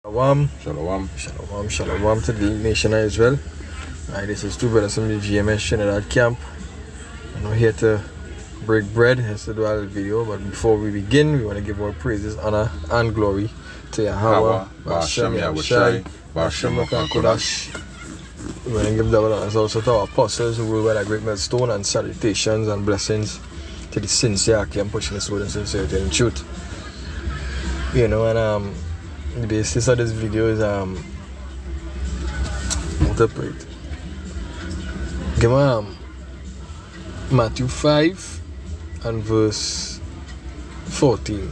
Shalom, Shalom. shalom, shalom to the nation of Israel. This is two brothers from the GMS Trinidad camp. And we're here to break bread, hence the dual video. But before we begin, we want to give our praises, honor, and glory to Yahweh, Ba'ashem Yahushai, Ba'ashem Kodash. We want to give double honors also to our apostles who rule by the great millstone, and salutations and blessings to the sincere camp pushing this word in sincerity and truth. The basis of this video is how to pray it. Give me Matthew 5 and verse 14.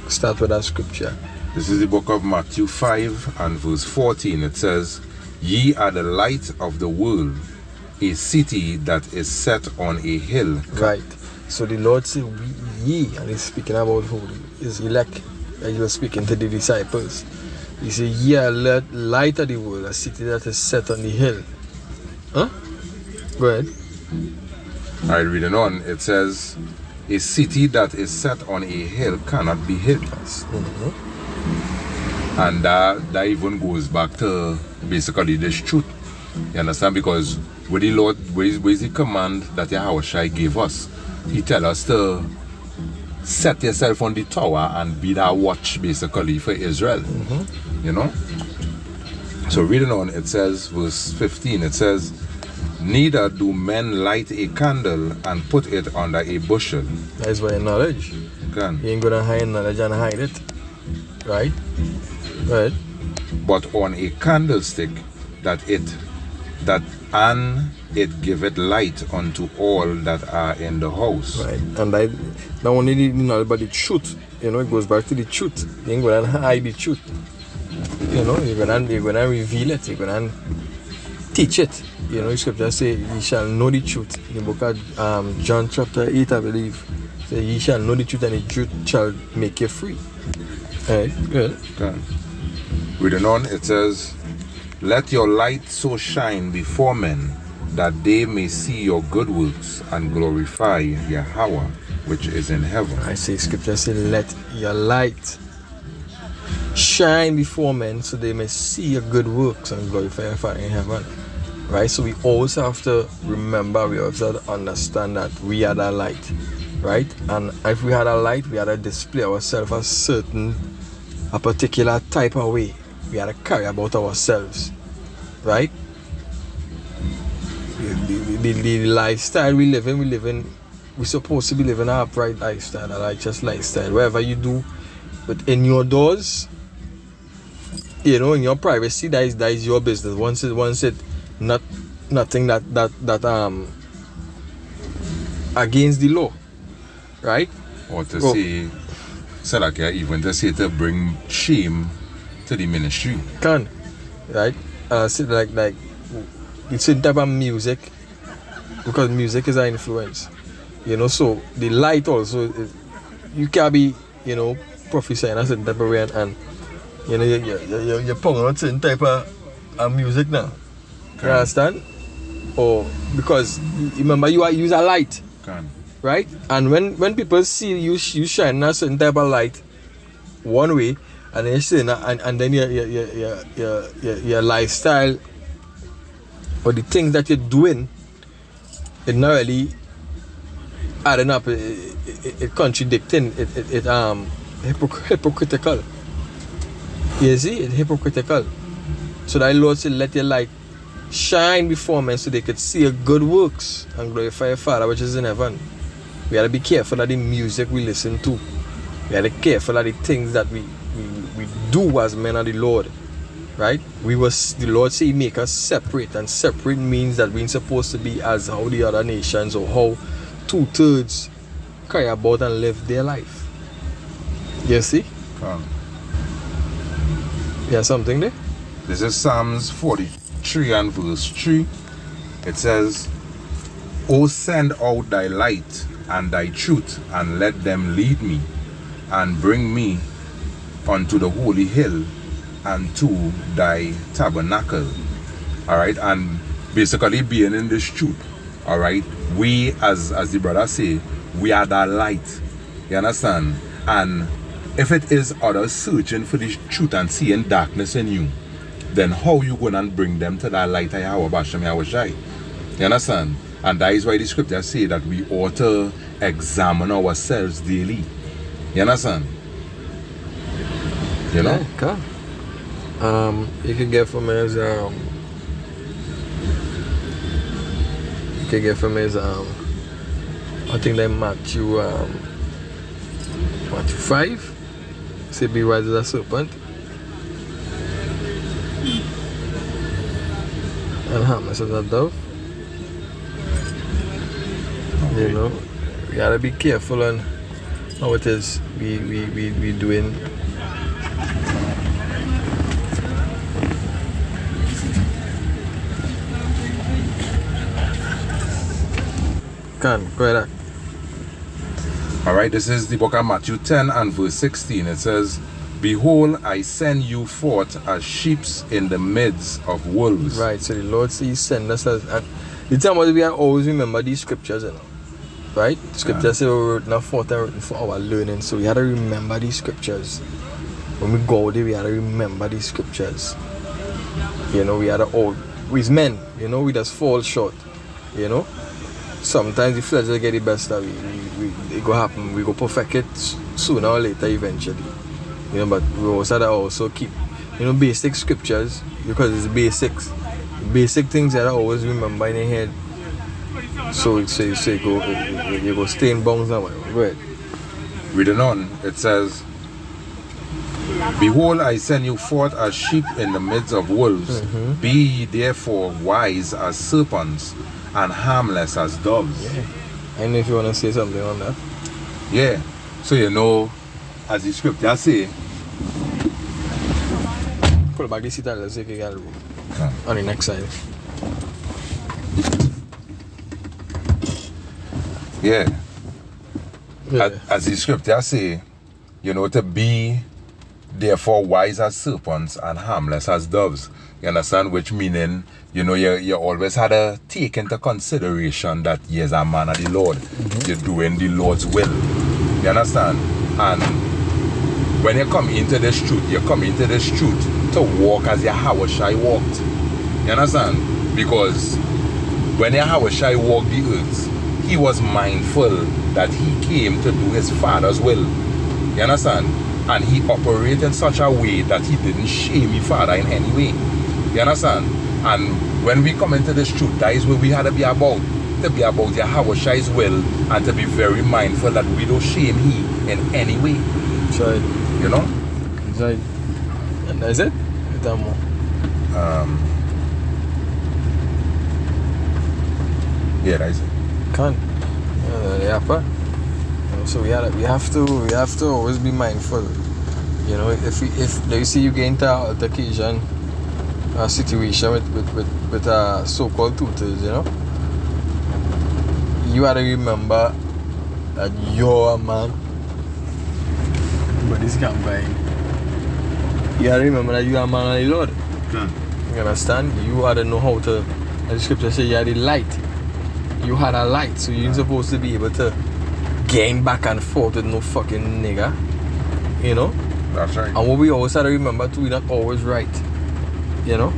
Start with that scripture. This is the book of Matthew 5 and verse 14. It says, "Ye are the light of the world, a city that is set on a hill." Right. So the Lord said, ye, and he's speaking about who? His elect. And he was speaking to the disciples. He said, ye are light of the world, a city that is set on the hill. Huh? Go ahead. Alright, reading on, it says, "A city that is set on a hill cannot be hid." Mm-hmm. And that even goes back to basically this truth. You understand? Because with the Lord, where is the command that Yahushai gave us? He tell us to set yourself on the tower and be that watch basically for Israel. Mm-hmm. You know? So reading on, it says, verse 15, it says, "Neither do men light a candle and put it under a bushel." That is by knowledge. Okay. You ain't gonna hide knowledge and hide it. Right? Right. "But on a candlestick, that it giveth light unto all that are in the house." Right. And I not only the knowledge but the truth. It goes back to the truth. You ain't gonna hide the truth. You're gonna reveal it, you're gonna teach it. The scripture say, ye shall know the truth. In the book of John chapter 8, I believe. Say, ye shall know the truth, and the truth shall make you free. Alright, good. Okay. Reading on, it says, "Let your light so shine before men, that they may see your good works and glorify Yahweh which is in heaven." I say, scripture say, let your light shine before men, so they may see your good works and glorify your Father in heaven. Right? So we always have to remember, we also have to understand that we are that light. Right? And if we had a light, we had to display ourselves a particular type of way. We had to carry about ourselves. Right? The lifestyle we live in, we're supposed to be living an upright lifestyle, a righteous lifestyle. Whatever you do within your doors, in your privacy, that is your business. Once it nothing that against the law, right? Or to say like even to say to bring shame to the ministry. Can, right? Say like it's in type of music, because music is an influence. So the light also you can be, prophesying a certain type of way, and you're putting on certain type of music now. You understand? Or because remember you use a light. Right? And when people see you shine a certain type of light one way, and then you see and then your lifestyle or the things that you're doing, it not really adding up, it contradicting, it hypocritical. You see, it's hypocritical. So that Lord said, let your light shine before men, so they could see your good works and glorify your Father which is in heaven. We gotta be careful of the music we listen to. We gotta be careful of the things that we do as men of the Lord. Right? The Lord say He make us separate, and separate means that we're supposed to be as how the other nations, or how 2/3 carry about and live their life. You see? Yeah, something there? This is Psalms 43 and verse 3. It says, "O send out thy light and thy truth, and let them lead me, and bring me unto the holy hill, and to thy tabernacle." Alright, and basically being in this truth, alright, we as the brother say, we are that light. You understand? And If it is others searching for the truth and seeing darkness in you, then how you going and bring them to that light of Yahweh Bashem Yahweh Shai? You understand? And that is why the scriptures say that we ought to examine ourselves daily. You understand? You know? Yeah, can. You can get from his you can get from his I think like Matthew 5. Say be wise as a serpent. And harmless as a dove. Okay. You know, we gotta be careful on how it is we doing. Go ahead. Alright, this is the book of Matthew 10 and verse 16. It says, Behold, I send you forth as sheep in the midst of wolves. Right, so the Lord says send us as, and the time was we always remember these scriptures, you know. Right? Scriptures say we were written forth and written for our learning, so we had to remember these scriptures. When we go there, we had to remember these scriptures. You know, we had to all, we's men, you know, we just fall short, you know. Sometimes the flesh will get the best of it go happen, we go perfect it sooner or later eventually. You know, but we also have to also keep, you know, basic scriptures, because it's basics. Basic things that I always remember in your head. So you go stay in bounds now. Go ahead. Reading on, it says, Behold, I send you forth as sheep in the midst of wolves. Be ye therefore wise as serpents and harmless as doves. Yeah. I don't know if you want to say something on that. Yeah. So you know, as the scripture say, Pull back the seat and let's take a room. Yeah. On the next side. Yeah. Yeah. As the scripture say, you know, to be therefore wise as serpents and harmless as doves. You understand? Which meaning, you know, you always had to take into consideration that you're a man of the Lord. You're doing the Lord's will. You understand? And when you come into this truth, you come into this truth to walk as Yahweh Shai walked. You understand? Because when Yahweh Shai walked the earth, he was mindful that he came to do his Father's will. You understand? And he operated in such a way that he didn't shame his Father in any way. You understand? And when we come into this truth, that is where we had to be about. To be about Yahweh Shai's will and to be very mindful that we don't shame he in any way. That's right. You know? That's right. And that's it? Without more. Yeah, that's it. Can't. So we have to always be mindful. You know, if they see you get into an altercation, a situation with so-called tutors, you know, you gotta remember that you're a man. But this can't buy. You gotta remember that you're a man of the Lord. You understand? You gotta know how to, as the scripture says, you are the light. You had a light, so you ain't supposed to be able to gain back and forth with no fucking nigga. You know? That's right. And what we always have to remember too, we're not always right. You know?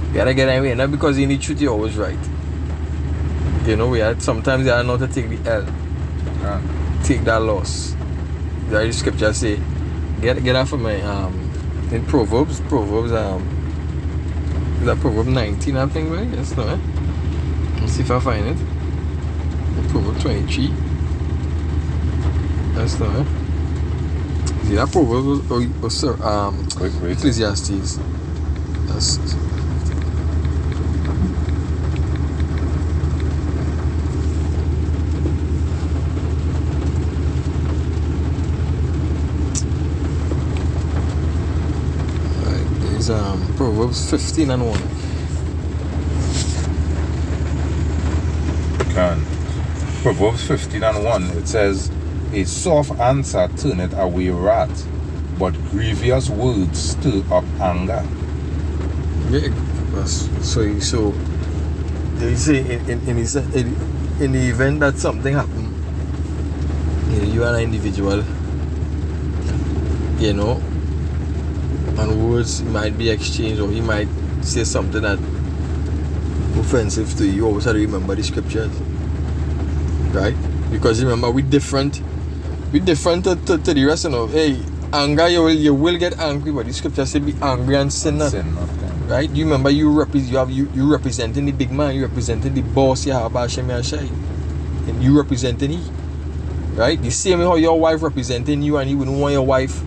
You gotta get away, not because you need truth, you're always right. You know, sometimes you are not to take the L. Yeah. Take that loss. The scripture say, get that from my in Proverbs, is that Proverbs 19 I think, right? Yes, no, eh? Let's see if I find it. In Proverbs 23. That's no, eh? Is it that Proverbs or Wait. Ecclesiastes? That's Proverbs 15 and 1. Proverbs 15 and 1, it says, A soft answer turneth away wrath, but grievous words stir up anger. Yeah, so they say in the event that something happened, you are an individual, you know, and words might be exchanged, or he might say something that offensive to you. You always have to remember the scriptures, right? Because remember, we different to the rest, you know. Hey, anger, you will get angry, but the scripture say be angry and sin not. Sin not. Right? You remember you representing the big man, you representing the boss, and you representing he. Right? The same way how your wife representing you, and you wouldn't want your wife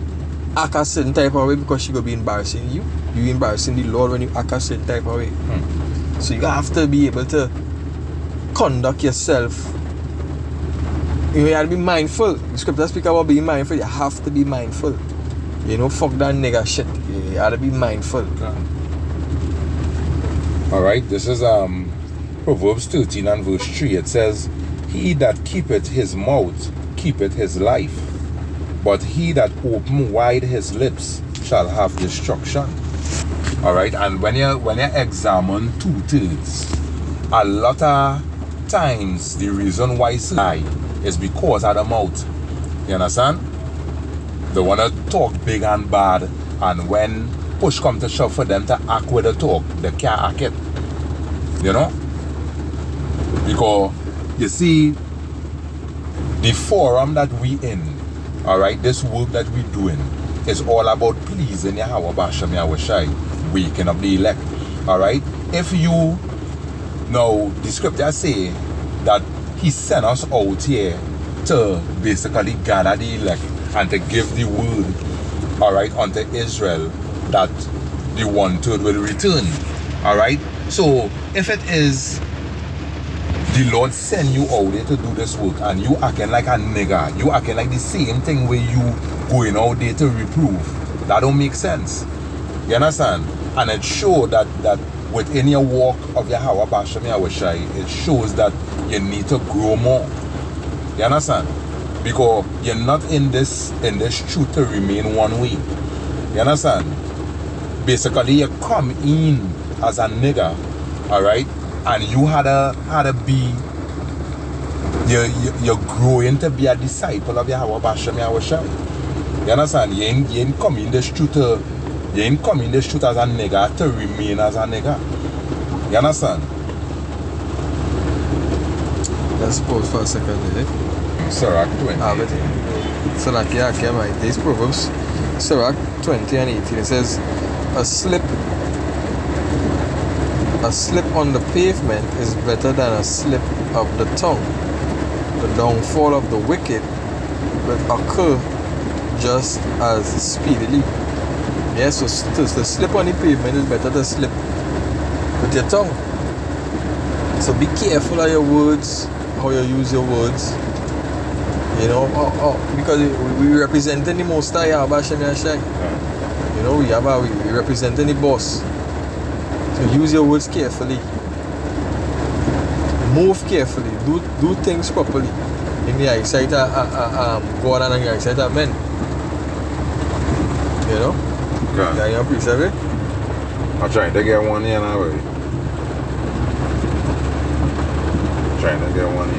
act a certain type of way because she gonna be embarrassing you. You embarrassing the Lord when you act a certain type of way. So you have to be able to conduct yourself. You have to be mindful. The scripture speak about being mindful. You have to be mindful. You know, fuck that nigga shit. You have to be mindful. Alright, this is Proverbs 13 and verse 3. It says, he that keepeth his mouth keepeth his life, but he that open wide his lips shall have destruction. Alright, and when you examine 2/3, a lot of times the reason why it's lie is because of the mouth. You understand? They want to talk big and bad, and when push come to shove for them to act with the talk, they can't act it. You know? Because you see, the forum that we in, alright, this work that we doing is all about pleasing Yahweh Bashem Yahushai, waking up the elect. Alright? If you now, the scripture say that he sent us out here to basically gather the elect and to give the word, alright, unto Israel that the 1/3 will return. Alright? So if it is the Lord send you out there to do this work and you acting like a nigger, you acting like the same thing where you going out there to reprove, that don't make sense. You understand? And it shows that within your walk of Yahweh Bashem Yahushai, it shows that you need to grow more. You understand? Because you're not in this truth to remain one way. You understand? Basically, you come in as a nigger, alright, and you had to be, you're growing to be a disciple of Yahweh Bashem Yahushai. You understand? You ain't come in this truth as a nigger to remain as a nigger. You understand? Let's pause for a second, eh? Sirach 20. So like these Proverbs, Sirach 20 and 18, it says, a slip on the pavement is better than a slip of the tongue. The downfall of the wicked will occur just as speedily. Yes, so the slip on the pavement is better than slip with your tongue. So be careful of your words, how you use your words. You know, because we representing the Most High, Yahweh Hashem Yahshai. You know, we representing the boss. So use your words carefully. Move carefully. Do things properly. In the eyesight of God and in the eyesight of men. You know? Okay. You appreciate it? I'm trying to get one in already. Trying to get one in.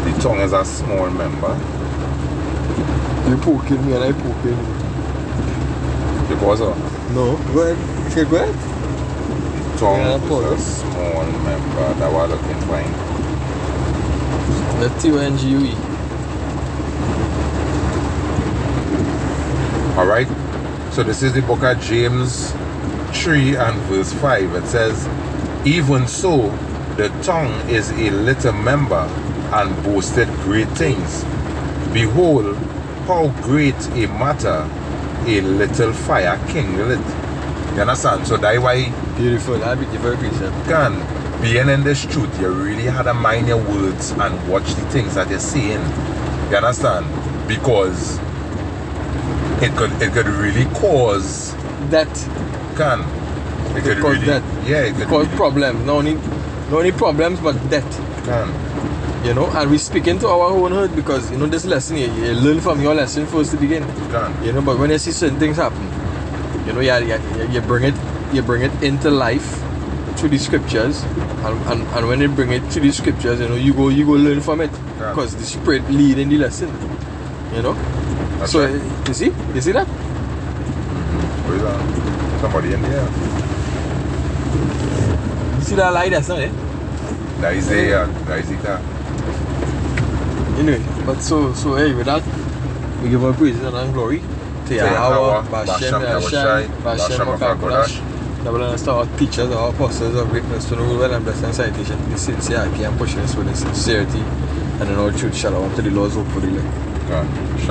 The tongue is a small member. You poking me and I poking you. Because of? No, go ahead. Okay, go ahead. The tongue is a small member that we're looking for. The T-O-N-G-U-E. Alright, so this is the book of James 3 and verse 5. It says, even so, the tongue is a little member and boasted great things. Behold, how great a matter a little fire kindleth. You understand? So that's why Beautiful, that'd be very appreciated. being in this truth, you really had to mind your words and watch the things that you're saying. You understand? Because it could really cause that. It could cause really, that. Yeah, it could cause really, problems. Not only problems, but death. You know, and we speaking to our own hurt because, you know, this lesson, you learn from your lesson first to begin. You know, but when you see certain things happen, you know, you bring it into life through the scriptures, and when they bring it to the scriptures, you go learn from it, Yeah. because the Spirit lead in the lesson. That's So right. you see that? Who is that? Somebody in there. You see that light that's not it? That is there. That is it. Anyway, but so hey, with that, we give our praises and glory to Yahweh, Bashem Yahshai, Bashem Makakodash, the blessed our teachers, our apostles of greatness to know well and blessed and citation, the sincerity and pushing us with the sincerity, and in all truth, shalom to the Lord's hope for the Ligh. God.